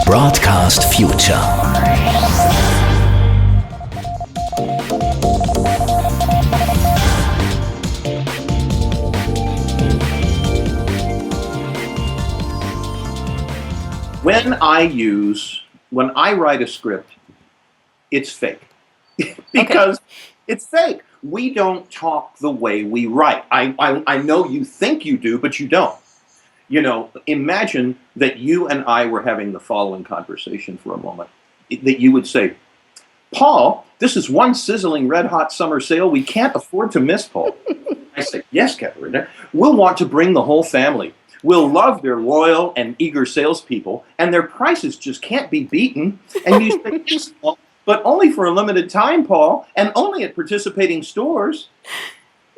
Broadcast Future. When I write a script, it's fake. Because it's fake. We don't talk the way we write. I know you think you do, but you don't. You know, imagine that you and I were having the following conversation for a moment. That you would say, Paul, this is one sizzling red hot summer sale we can't afford to miss, Paul. I say, yes, Catherine. We'll want to bring the whole family. We'll love their loyal and eager salespeople, and their prices just can't be beaten. And you say, yes, Paul, but only for a limited time, Paul, and only at participating stores.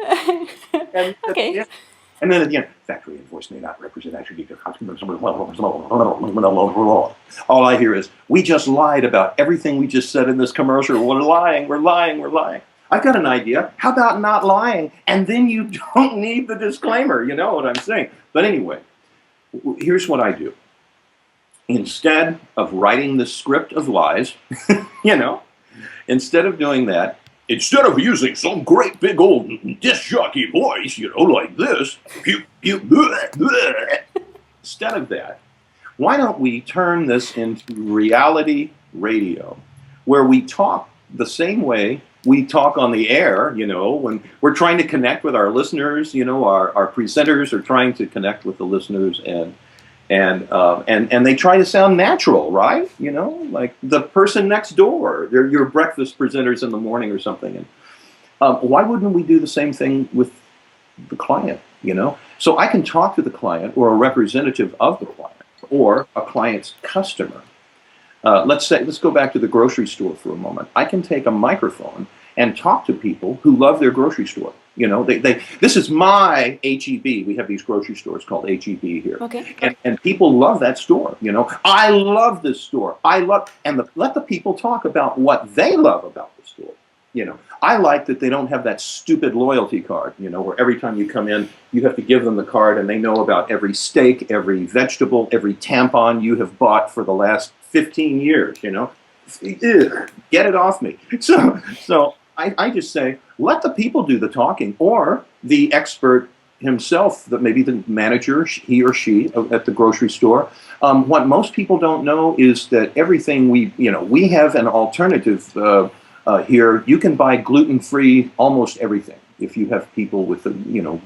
And, Okay. and then at the end, factory invoice may not represent actually. All I hear is, we just lied about everything we just said in this commercial. We're lying, we're lying, we're lying. I've got an idea. How about not lying? And then you don't need the disclaimer. You know what I'm saying? But anyway, here's what I do. Instead of writing the script of lies, instead of doing that, instead of using some great big old disc jockey voice, like this, instead of that, why don't we turn this into reality radio, where we talk the same way we talk on the air, when we're trying to connect with our listeners, our presenters are trying to connect with the listeners and they try to sound natural, right? Like the person next door, they're your breakfast presenters in the morning or something. And why wouldn't we do the same thing with the client, So I can talk to the client or a representative of the client or a client's customer. Let's go back to the grocery store for a moment. I can take a microphone and talk to people who love their grocery store. This is my HEB. We have these grocery stores called HEB here. Okay. And people love that store. I love this store. Let the people talk about what they love about the store. I like that they don't have that stupid loyalty card, where every time you come in, you have to give them the card and they know about every steak, every vegetable, every tampon you have bought for the last 15 years, Ugh, get it off me. So I just say, let the people do the talking, or the expert himself, that maybe the manager, he or she at the grocery store. What most people don't know is that everything we have an alternative here. You can buy gluten-free almost everything. If you have people with a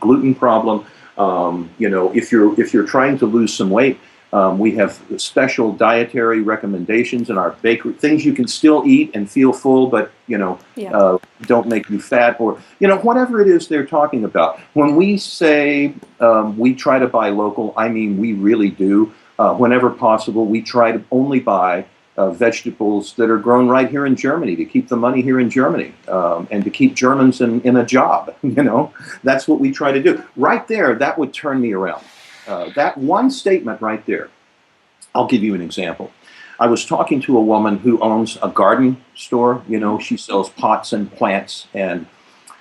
gluten problem, if you're trying to lose some weight, we have special dietary recommendations in our bakery, things you can still eat and feel full, but don't make you fat, or whatever it is they're talking about. When we say we try to buy local, I mean we really do. Whenever possible, we try to only buy vegetables that are grown right here in Germany, to keep the money here in Germany, and to keep Germans in a job. That's what we try to do. Right there, that would turn me around. That one statement right there. I'll give you an example. I was talking to a woman who owns a garden store. She sells pots and plants, and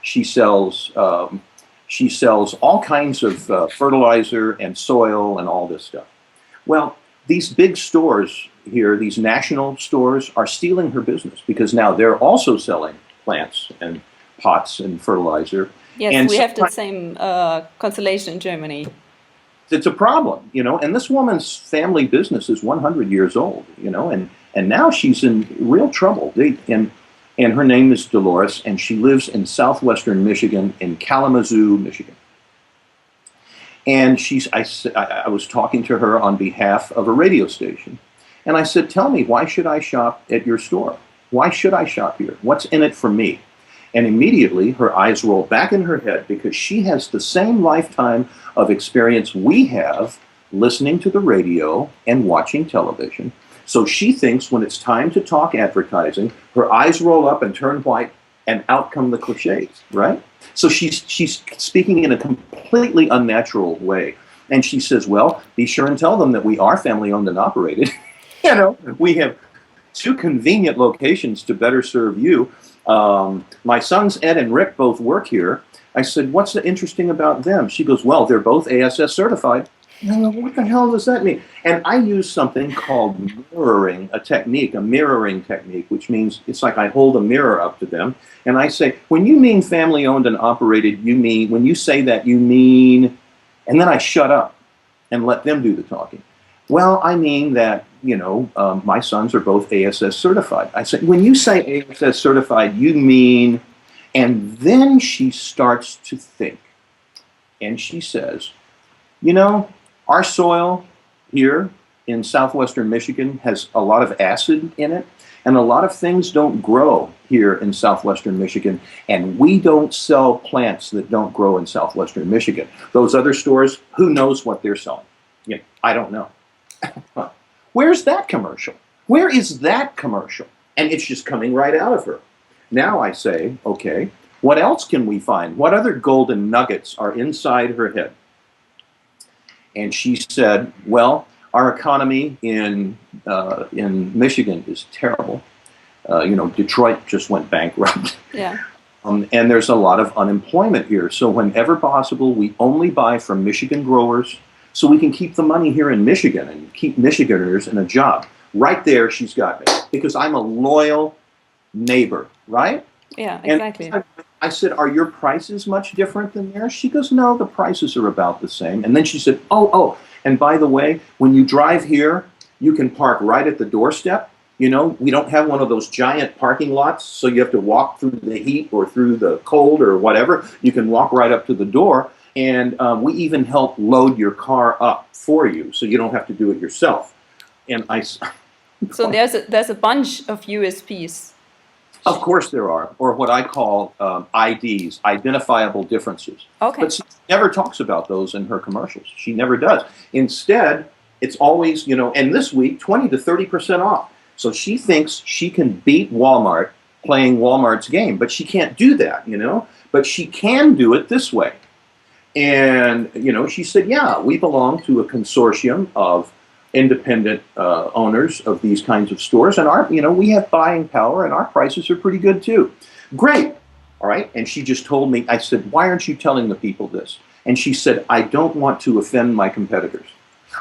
she sells all kinds of fertilizer and soil and all this stuff. Well, these big stores here, these national stores, are stealing her business because now they're also selling plants and pots and fertilizer. Yes, and we have the same constellation in Germany. It's a problem, and this woman's family business is 100 years old, and now she's in real trouble. And her name is Dolores, and she lives in southwestern Michigan, in Kalamazoo, Michigan. And I was talking to her on behalf of a radio station, and I said, tell me, why should I shop at your store? Why should I shop here? What's in it for me? And immediately her eyes roll back in her head, because she has the same lifetime of experience we have listening to the radio and watching television. So she thinks when it's time to talk advertising, her eyes roll up and turn white, and out come the cliches, right? So she's speaking in a completely unnatural way. And she says, well, be sure and tell them that we are family owned and operated. We have 2 convenient locations to better serve you. My sons Ed and Rick both work here. I said, what's interesting about them? She goes, well, they're both ASS certified. Now, what the hell does that mean? And I use something called mirroring, a mirroring technique, which means it's like I hold a mirror up to them and I say, when you mean family owned and operated, you mean, when you say that, you mean, and then I shut up and let them do the talking. Well, I mean that, my sons are both ASS certified. I said, when you say ASS certified, you mean, and then she starts to think. And she says, our soil here in southwestern Michigan has a lot of acid in it, and a lot of things don't grow here in southwestern Michigan, and we don't sell plants that don't grow in southwestern Michigan. Those other stores, who knows what they're selling? I don't know. Where's that commercial? Where is that commercial? And it's just coming right out of her. Now I say, okay, what else can we find? What other golden nuggets are inside her head? And she said, well, our economy in Michigan is terrible. Detroit just went bankrupt. Yeah. And there's a lot of unemployment here. So whenever possible, we only buy from Michigan growers so we can keep the money here in Michigan and keep Michiganders in a job. Right there, she's got me, because I'm a loyal neighbor, right? Yeah, exactly. And I said, are your prices much different than theirs? She goes, no, the prices are about the same. And then she said, oh, and by the way, when you drive here, you can park right at the doorstep. We don't have one of those giant parking lots, so you have to walk through the heat or through the cold or whatever. You can walk right up to the door, and we even help load your car up for you, so you don't have to do it yourself. And so there's a bunch of USPs. Of course there are, or what I call IDs, identifiable differences. Okay. But she never talks about those in her commercials. She never does. Instead, it's always, and this week, 20 to 30% off. So she thinks she can beat Walmart playing Walmart's game, but she can't do that, But she can do it this way. And, she said, yeah, we belong to a consortium of independent owners of these kinds of stores, and we have buying power, and our prices are pretty good too. Great. All right. And she just told me, I said, why aren't you telling the people this? And she said, I don't want to offend my competitors.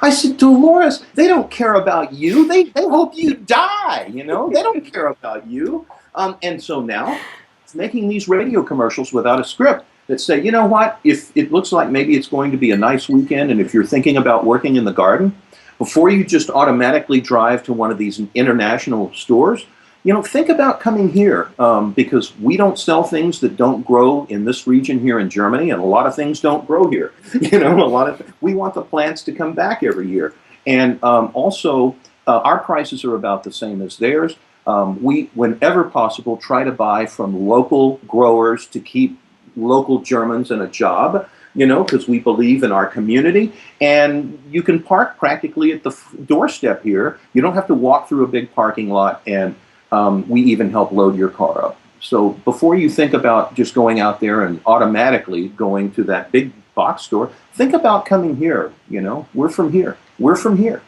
I said, Dolores, they don't care about you. They hope you die. They don't care about you. And so now it's making these radio commercials without a script that say, you know what, if it looks like maybe it's going to be a nice weekend, and if you're thinking about working in the garden, before you just automatically drive to one of these international stores, think about coming here, because we don't sell things that don't grow in this region here in Germany, and a lot of things don't grow here. We want the plants to come back every year. And also, our prices are about the same as theirs. We, whenever possible, try to buy from local growers to keep local Germans in a job, because we believe in our community. And you can park practically at the doorstep here. You don't have to walk through a big parking lot, and we even help load your car up. So before you think about just going out there and automatically going to that big box store, think about coming here. We're from here. We're from here.